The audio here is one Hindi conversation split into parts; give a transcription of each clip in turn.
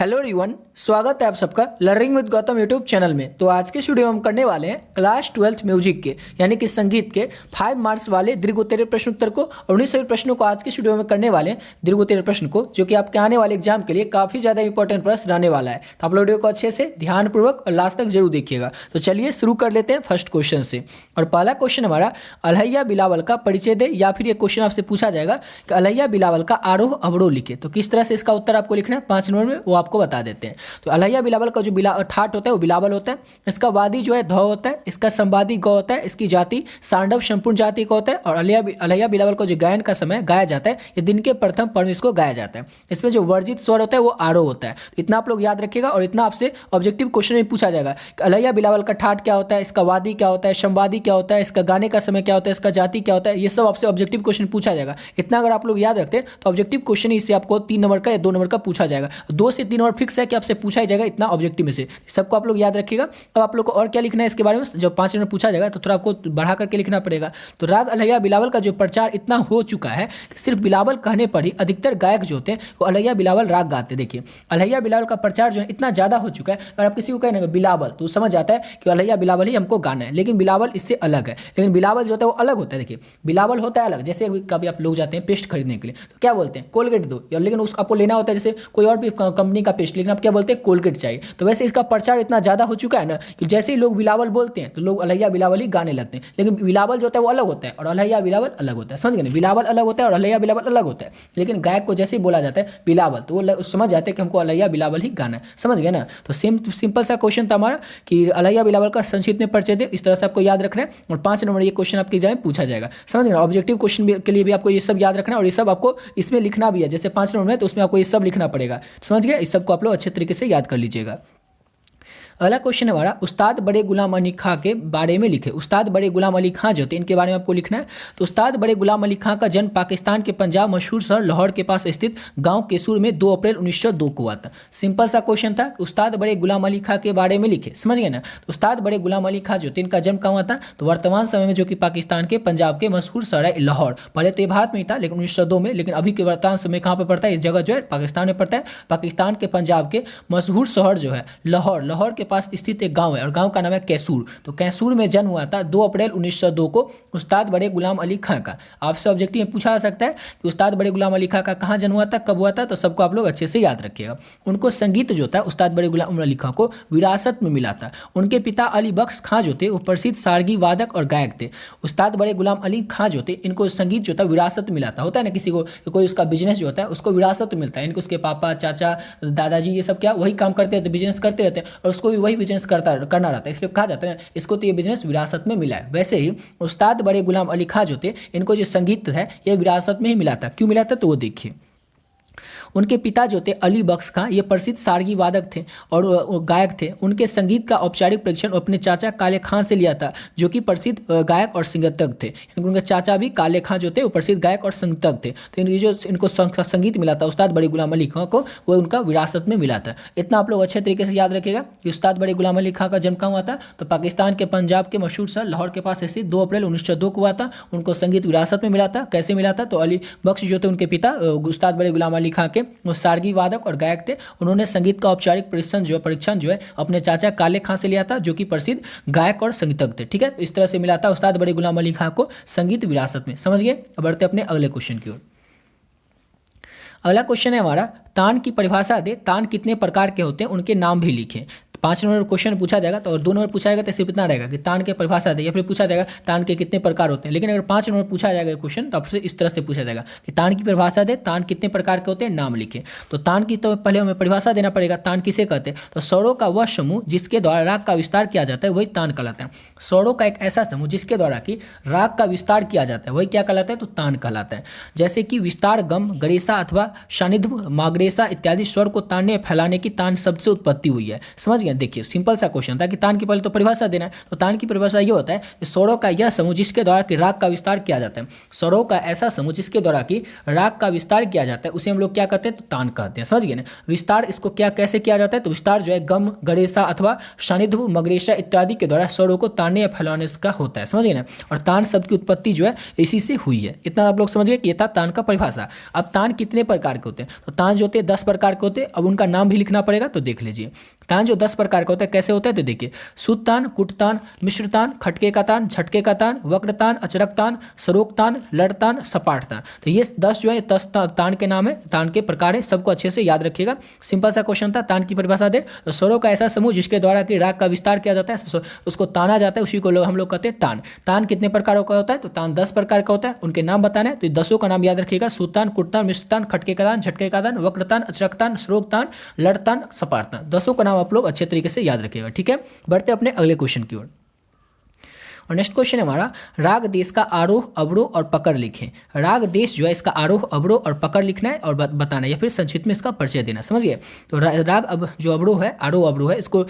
हेलो एवरीवन, स्वागत है आप सबका learning with Gautam YouTube channel में। तो आज के वीडियो में हम करने वाले हैं क्लास 12th म्यूजिक के यानी कि संगीत के 5 मार्क्स वाले दीर्घ उत्तरीय प्रश्न उत्तर को, और उन्हीं सभी प्रश्नों को आज के वीडियो में करने वाले हैं दीर्घ उत्तरीय प्रश्न को, जो कि आपके आने वाले एग्जाम के लिए काफी ज्यादा इंपॉर्टेंट प्रश्न रहने वाला है। तो आप वीडियो को अच्छे से ध्यानपूर्वक और लास्ट तक जरूर देखिएगा। तो चलिए शुरू कर लेते हैं फर्स्ट क्वेश्चन से। और पहला क्वेश्चन हमारा, अलहैया बिलावल का परिचय दे, या फिर ये क्वेश्चन आपसे पूछा जाएगा कि अलहैया बिलावल का आरोह अवरोह लिखे। तो किस तरह से इसका उत्तर आपको लिखना है 5 नंबर में, वो आपको बता देते हैं। तो अलहैया बिलावल का जो ठाट होता है वो बिलावल होता है, इसका वादी जो है ध होता है, इसका संवादी ग होता है, इसकी जाति सांडव संपूर्ण जाति का होता है, और अलहैया बिलावल को जो गायन का समय गाया जाता है ये दिन के प्रथम पर्व इसको गाया जाता है। इसमें जो वर्जित स्वर होता है वो आरोह होता है। तो इतना आप लोग याद रखिएगा, और इतना आपसे ऑब्जेक्टिव क्वेश्चन में पूछा जाएगा कि अलहैया बिलावल का ठाट क्या होता है, इसका वादी क्या होता है, संवादी क्या होता है, इसका गाने का समय क्या होता है, इसका जाति क्या होता है, ये सब आपसे ऑब्जेक्टिव क्वेश्चन पूछा जाएगा। इतना अगर आप लोग याद रखते हैं तो ऑब्जेक्टिव क्वेश्चन इससे आपको 3 नंबर का या 2 नंबर का पूछा जाएगा। 2 से 3 नंबर फिक्स है कि आपसे पूछा ही जाएगा इतना ऑब्जेक्टिव में से। सबको आप लोग याद रखिएगा। अब आप लोग को और क्या लिखना है इसके बारे में, जब 5 नंबर पूछा जाएगा तो थोड़ा आपको बढ़ा करके लिखना पड़ेगा। तो राग अलहैया बिलावल का जो प्रचार इतना हो चुका है कि सिर्फ बिलावल कहने पर ही अधिकतर गायक जो होते हैं वो अलहैया बिलावल राग गाते हैं। देखिए अलहैया बिलावल का प्रचार जो है इतना ज़्यादा हो चुका है, अगर आप किसी को कहें ना बिलावल तो समझ आता है कि अलहैया बिलावल ही हमको गाना है, लेकिन बिलावल इससे अलग है। लेकिन बिलावल जो होता है वो अलग होता है। देखिए बिलावल होता है अलग, जैसे कभी आप लोग जाते हैं पेस्ट खरीदने के लिए तो क्या बोलते हैं कोलगेट दो, लेकिन उस आपको लेना होता है जैसे कोई और भी कंपनी का पेस्ट, लेकिन आप क्या बोलते हैं कोलगेट चाहिए। तो वैसे इसका प्रचार इतना ज़्यादा हो चुका है ना कि जैसे ही लोग बिलावल बोलते हैं तो लोग अलहैया बिलावल ही गाने लगते हैं। लेकिन बिलावल जो होता है वो अलग होता है और अलहैया बिलावल अलग होता है। समझ गए ना, बिलावल अलग होता है और अलहैया बिलावल अलग होता है। लेकिन गायक को जैसे ही बोला जाता है बिलावल तो वो समझ जाते हैं कि हमको अलहैया बिलावल ही गाना है। समझ गए ना। तो सिंपल सा क्वेश्चन था हमारा कि अलहैया बिलावल का संक्षिप्त में परिचय दे। इस तरह से आपको याद रखना है, और 5 नंबर ये क्वेश्चन आपके एग्जाम में पूछा जाएगा। समझ गए ना। ऑब्जेक्टिव क्वेश्चन के लिए भी आपको ये सब याद रखना है, और ये सब आपको इसमें लिखना भी है। जैसे 5 नंबर में तो उसमें आपको ये सब लिखना पड़ेगा। समझ गए, इस सबको आप लोग अच्छे तरीके से याद कर लीजिएगा। अगला क्वेश्चन है हमारा, उस्ताद बड़े गुलाम अली खां के बारे में लिखे। उस्ताद बड़े गुलाम अली खां जो थे इनके बारे में आपको लिखना है। तो उस्ताद बड़े गुलाम अली खां का जन्म पाकिस्तान के पंजाब मशहूर शहर लाहौर के पास स्थित गांव केसूर में 2 अप्रैल 1902 को हुआ था। सिंपल सा क्वेश्चन था, उस्ताद बड़े गुलाम अली खां के बारे में लिखे। समझ गए ना। तो उस्ताद बड़े गुलाम अली खां जो थे इनका जन्म कहाँ हुआ था, तो वर्तमान समय में जो कि पाकिस्तान के पंजाब के मशहूर शहर है लाहौर। पहले तो ये भारत में ही था लेकिन 1902 में, लेकिन अभी के वर्तमान समय कहाँ पर पड़ता है, इस जगह जो है पाकिस्तान में पड़ता है। पाकिस्तान के पंजाब के मशहूर शहर जो है लाहौर, लाहौर के पास स्थित एक गाँव है, और गांव का नाम है कैसूर। तो कैसूर में जन्म हुआ था 2 अप्रैल 1902 को उस्ताद बड़े गुलाम अली खां का। आपसे ऑब्जेक्टिव में पूछा जा सकता है कि उस्ताद बड़े गुलाम अली खां का कहाँ जन्म हुआ था, कब हुआ था, तो सबको आप लोग अच्छे से याद रखिएगा। उनको संगीत जो था उस्ताद बड़े गुलाम अली खां को विरासत में मिला था। उनके पिता अली बख्श खां जो थे वो प्रसिद्ध सारगी वादक और गायक थे। उस्ताद बड़े गुलाम अली खां जो थे इनको संगीत जो था विरासत में मिला था। होता है ना किसी को कोई उसका बिजनेस जो होता है उसको विरासत में मिलता है, इनको उसके पापा चाचा दादाजी ये सब क्या वही काम करते रहते, बिजनेस करते रहते हैं, और उसको भी वही बिजनेस करना रहता है, इसलिए कहा जाता है इसको तो ये बिजनेस विरासत में मिला है। वैसे ही उस्ताद बड़े गुलाम अली खां जो थे इनको जो संगीत है ये विरासत में ही मिला था। क्यों मिला था तो वो देखिए। उनके पिता जो थे अली बख्श खां ये प्रसिद्ध सारगी वादक थे और गायक थे। उनके संगीत का औपचारिक परीक्षण अपने चाचा काले खां से लिया था, जो कि प्रसिद्ध गायक और संगीतज्ञ थे। उनके चाचा भी काले खां जो थे वो प्रसिद्ध गायक और संगीतज्ञ थे। तो इनको संगीत मिला था उस्ताद बड़े गुलाम अली खां को, वो उनका विरासत में मिला था। इतना आप लोग अच्छे तरीके से याद रखिएगा कि उस्ताद बड़े गुलाम अली खां का जन्म कहाँ हुआ था, तो पाकिस्तान के पंजाब के मशहूर शहर लाहौर के पास स्थित 2 अप्रैल 1902 को हुआ था। उनको संगीत विरासत में मिला था। कैसे मिला था, तो अली बख्श जो थे उनके पिता उस्ताद बड़े गुलाम अली खां के वो सारगी वादक और गायक थे। उन्होंने संगीत का औपचारिक परीक्षण जो है अपने चाचा काले खां से लिया था, जो कि प्रसिद्ध गायक और संगीतज्ञ थे। ठीक है, तो इस तरह से मिला था उस्ताद बड़े गुलाम अली खां को संगीत विरासत में। समझ गए। अब बढ़ते अपने अगले क्वेश्चन की ओर। अगला क्वेश्चन है हमारा, तान की परिभाषा दे। तान कितने प्रकार के होते हैं, उनके नाम भी लिखें। 5 नंबर क्वेश्चन पूछा जाएगा तो, और 2 नंबर पूछा जाएगा तो सिर्फ इतना रहेगा कि तान के परिभाषा दे, या फिर पूछा जाएगा तान के कितने प्रकार होते हैं। लेकिन अगर 5 नंबर पूछा जाएगा क्वेश्चन तो आपसे इस तरह से पूछा जाएगा कि तान की परिभाषा दे, तान कितने प्रकार के होते हैं, नाम लिखे। तो तान की तो पहले हमें परिभाषा देना पड़ेगा। तान किसे कहते हैं, तो स्वरों का वह समूह जिसके द्वारा राग का विस्तार किया जाता है वही तान कहलाता है। स्वरों का एक ऐसा समूह जिसके द्वारा कि राग का विस्तार किया जाता है वही क्या कहलाता है, तो तान कहलाता है। जैसे कि विस्तार, गम, गरेसा अथवा सानिध्य, माग्रेसा इत्यादि स्वर को तानने फैलाने की तान शब्द से उत्पत्ति हुई है। समझ गए। गए। देखिए सिंपल सा क्वेश्चन था कि तान की पहले तो परिभाषा देना है। तो तान की परिभाषा ये होता है कि स्वरों का यह समूह जिसके द्वारा कि राग का विस्तार किया जाता है, स्वरों का ऐसा समूह जिसके द्वारा कि राग का विस्तार किया जाता है, उसे हम लोग क्या कहते हैं, तो तान कहते हैं। समझ गए ना। विस्तार इसको क्या कैसे किया जाता है, तो विस्तार जो है गम, गरेसा अथवा सानिध्य, मगरेसा इत्यादि के द्वारा स्वरों को तानने या फैलाने का होता है। समझ गए ना। और तान शब्द की उत्पत्ति जो है इसी से हुई है। इतना आप लोग समझ गए कि ये था तान का परिभाषा। अब तान कितने प्रकार के होते हैं, तो तान जो होते हैं 10 प्रकार के होते हैं। अब उनका नाम भी लिखना पड़ेगा, तो देख लीजिए। तान जो 10 प्रकार का होता है कैसे होता है, तो देखिए शुद्ध तान, कुट तान, मिश्र तान, खटके का तान, झटके का तान, वक्र तान, अचरक तान, सरोक तान, लड़ तान, सपाट तान। तो ये 10 जो है 10 तान के नाम है, तान के प्रकार है, सबको अच्छे से याद रखिएगा। सिंपल सा क्वेश्चन था। तान की परिभाषा दे, तो स्वरों का ऐसा समूह जिसके द्वारा कि राग का विस्तार किया जाता है, उसको ताना जाता है, उसी को हम लोग कहते हैं तान। तान कितने प्रकारों का होता है, तो तान 10 प्रकार का होता है। उनके नाम बताना है, तो 10 का नाम याद रखिएगा। शुद्ध तान, कुट तान, मिश्र तान, खटके का तान, झटके का तान, वक्र तान, अचरक तान, सरोक तान, लड़ तान, सपाट तान। 10 का नाम आप लोग अच्छे तरीके से याद रखिएगा। ठीक है, बढ़ते अपने अगले क्वेश्चन की ओर। और नेक्स्ट क्वेश्चन है हमारा, राग देश का आरोह, अवरोह और पकड़ लिखें। राग देश जो है इसका आरोह, अवरोह और पकड़ लिखना है और बताना है, या फिर संक्षिप्त में इसका परिचय देना। समझ गए। तो राग अब जो अवरोह है, आरोह अवरोह है, इसको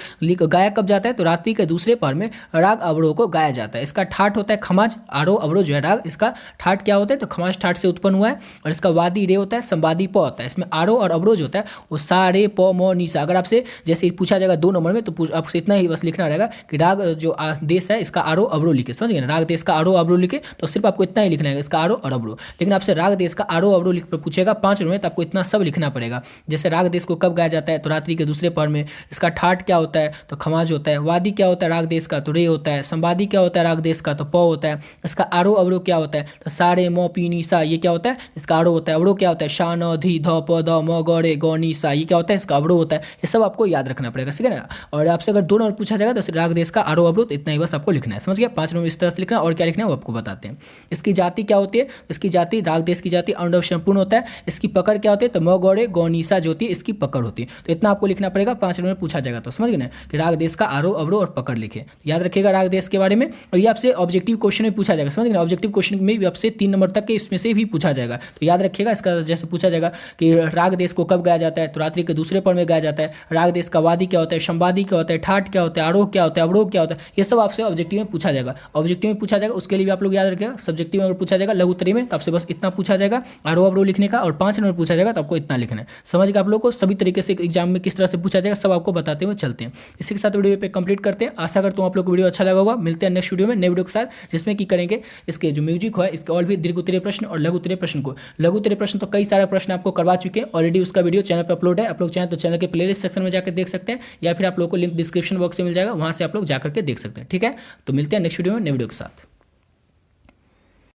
गाया कब जाता है, तो रात्रि के दूसरे पहर में राग अवरोह को गाया जाता है। इसका ठाट होता है खमाज। आरोह अवरोह जो है राग, इसका ठाट क्या होता है, तो खमाज ठाट से उत्पन्न हुआ है। और इसका वादी रे होता है, संवादी प होता है। इसमें आरोह और अवरोह जो होता है वो सा, रे, प, म, नि, सा। अगर आपसे जैसे पूछा जाएगा 2 नंबर में, तो आपसे इतना ही बस लिखना रहेगा कि राग जो देश है इसका आरोह अवरोह लिखे। समझ गए ना। राग देश का आरोह अवरोह लिखे, तो सिर्फ आपको इतना ही लिखना है, इसका आरोह और अवरोह। लेकिन आपसे राग देश का आरोह अवरोह लिख पूछेगा 5 नंबर में, तो आपको इतना सब लिखना पड़ेगा। जैसे राग देश को कब गाया जाता है, तो रात्रि के दूसरे पहर में। इसका ठाट क्या होता है, तो खमाज होता है। वादी क्या होता है राग देश का, तो रे होता है। संवादी क्या होता है राग देश का, तो प होता है। इसका आरोह अवरोह क्या होता है, तो सा, रे, म, पी, नि, सा। ये क्या होता है, इसका आरोह होता है। अवरोह क्या होता है, शा, न, धी, ध, प, द, म, ग, रे, ग, नि, सा। ये क्या होता है, इसका अवरोह होता है। ये सब आपको याद रखना पड़ेगा। ठीक है ना। और आपसे अगर 2 नंबर पूछा जाएगा तो राग देश का आरोह अवरोह, तो इतना ही बस आपको लिखना है। समझ गया। 5 नंबर इस तरह से लिखना है, और क्या लिखना है वो आपको बताते हैं। इसकी जाति क्या होती है, इसकी जाति राग देश की जाति अनुष्ठान संपूर्ण होता है। इसकी पकड़ क्या होती है, तो म, गौड़े, गौनीसा जो होती है इसकी पकड़ होती है। तो इतना आपको लिखना पड़ेगा। 5 नंबर में पूछा जाएगा, तो समझ गए ना कि राग देश का आरोह अवरोह और पकड़ लिखे। याद रखिएगा राग देश के बारे में। और ये आपसे ऑब्जेक्टिव क्वेश्चन में पूछा जाएगा। समझ गए ना। ऑब्जेक्टिव क्वेश्चन में भी आपसे 3 नंबर तक के इसमें से भी पूछा जाएगा। तो याद रखिएगा। इसका जैसे पूछा जाएगा कि राग देश को कब गाया जाता है, तो रात्रि के दूसरे पहर में गाया जाता है। राग देश का वादी क्या होता है, संवादी क्या होता है, ठाट क्या होता है, आरोह क्या होता है, अवरोह क्या होता है, ये सब आपसे ऑब्जेक्टिव में पूछा जाएगा। ऑब्जेक्टिव में पूछा जाएगा, उसके लिए भी आप लोग याद रखिएगा। सब्जेक्टिव में अगर पूछा जाएगा लघु उत्तरी में, तो आपसे बस इतना पूछा जाएगा आरोह अवरोह लिखने का, और 5 नंबर पूछा जाएगा तो आपको इतना लिखना है। समझ गए आप लोग को। सभी तरीके से एग्जाम में किस तरह से पूछा जाएगा सब आपको बताते हुए चलते हैं। इसी के साथ वीडियो पे कंप्लीट करते हैं। आशा करता हूँ आप लोग को वीडियो अच्छा लगा होगा। मिलते हैं नेक्स्ट वीडियो में, नए वीडियो के साथ, जिसमें की करेंगे इसके जो म्यूजिक है इसके और भी दीर्घ उत्तरीय प्रश्न और लघु उत्तरीय प्रश्न को। लघु उत्तरीय प्रश्न तो कई सारे प्रश्न आपको करवा चुके हैं ऑलरेडी, उसका वीडियो चैनल पर अपलोड है। आप लोग चाहें तो चैनल के प्लेलिस्ट सेक्शन में जाकर देख सकते हैं, या फिर आप लोग को लिंक डिस्क्रिप्शन बॉक्स में मिल जाएगा, वहां से आप लोग जाकर के देख सकते हैं। ठीक है, तो मिलते हैं नेक्स्ट वीडियो में नए वीडियो के साथ।